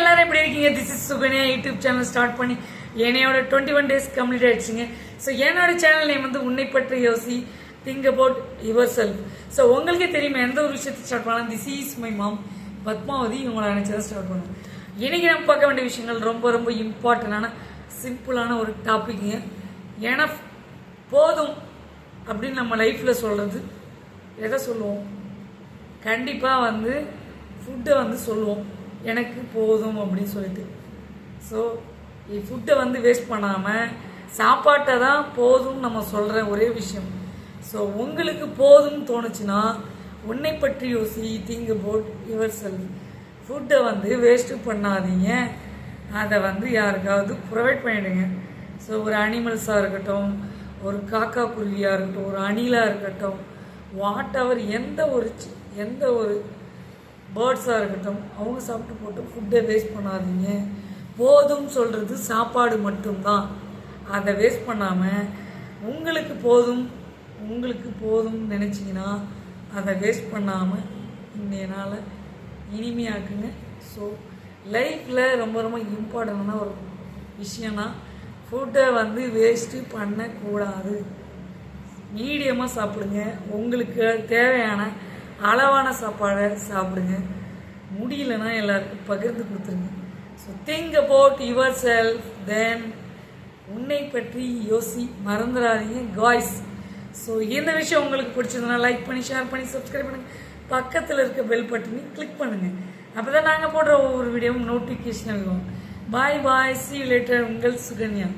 எல்லாரும் எப்படி இருக்கீங்க? This is Sukanya. YouTube channel start பண்ணி என்னையோட 21 days கம்ப்ளீட் ஆயிடுச்சுங்க. ஸோ என்னோட சேனல் நேம் வந்து உன்னை பற்றி யோசி, think about yourself. So உங்களுக்கே தெரியுமா, எந்த ஒரு விஷயத்தை ஸ்டார்ட் பண்ணலாம், this is my mom Padmavathi இவங்களை நினைச்சதான் ஸ்டார்ட் பண்ணுவோம். இன்னைக்கு நம்ம பார்க்க வேண்டிய விஷயங்கள் ரொம்ப ரொம்ப இம்பார்ட்டண்டான சிம்பிளான ஒரு டாபிக்ங்க. ஏன்னா போதும் அப்படின்னு நம்ம லைஃப்பில் சொல்கிறது எதை சொல்லுவோம்? கண்டிப்பாக வந்து ஃபுட்டை வந்து சொல்லுவோம், எனக்கு போதும் அப்படின்னு சொல்லிட்டு. ஸோ ஃபுட்டை வந்து வேஸ்ட் பண்ணாமல் சாப்பாட்டை தான் போதும்னு நம்ம சொல்கிற ஒரே விஷயம். ஸோ உங்களுக்கு போதும்னு தோணுச்சுன்னா உன்னை பற்றி யோசி, திங்க் அபவுட் யுவர் செல்ஃப். ஃபுட்டை வந்து வேஸ்ட்டு பண்ணாதீங்க, அதை வந்து யாருக்காவது ப்ரொவைட் பண்ணிவிடுங்க. ஸோ ஒரு அனிமல்ஸாக இருக்கட்டும், ஒரு காக்கா குருவியாக இருக்கட்டும், ஒரு அணிலாக இருக்கட்டும், வாட் எவர், எந்த ஒரு பேர்ட்ஸாக இருக்கட்டும், அவங்க சாப்பிட்டு போட்டு ஃபுட்டை வேஸ்ட் பண்ணாதீங்க. போதும் சொல்கிறது சாப்பாடு மட்டும்தான். அதை வேஸ்ட் பண்ணாமல் உங்களுக்கு போதும் நினச்சிங்கன்னா அதை வேஸ்ட் பண்ணாமல் இன்றைய நாளை இனிமையாக்குங்க. ஸோ லைஃப்பில் ரொம்ப ரொம்ப இம்பார்ட்டண்டான ஒரு விஷயம்னா ஃபுட்டை வந்து வேஸ்ட்டு பண்ணக்கூடாது. மீடியமாக சாப்பிடுங்க, உங்களுக்கு தேவையான அளவான சாப்பாடை சாப்பிடுங்க. முடியலன்னா எல்லாருக்கும் பகிர்ந்து கொடுத்துருங்க. So think about yourself, then உன்னை பற்றி யோசி, மறந்துடாதீங்க காய்ஸ். ஸோ இந்த விஷயம் உங்களுக்கு பிடிச்சதுன்னா லைக் பண்ணி, ஷேர் பண்ணி, சப்ஸ்கிரைப் பண்ணுங்கள். பக்கத்தில் இருக்க பெல் பட்டனை கிளிக் பண்ணுங்கள். அப்போ தான் நாங்கள் போடுற ஒவ்வொரு வீடியோவும் நோட்டிஃபிகேஷன் ஆகும். பாய் பாய், see you later. உங்கள் சுகன்யா.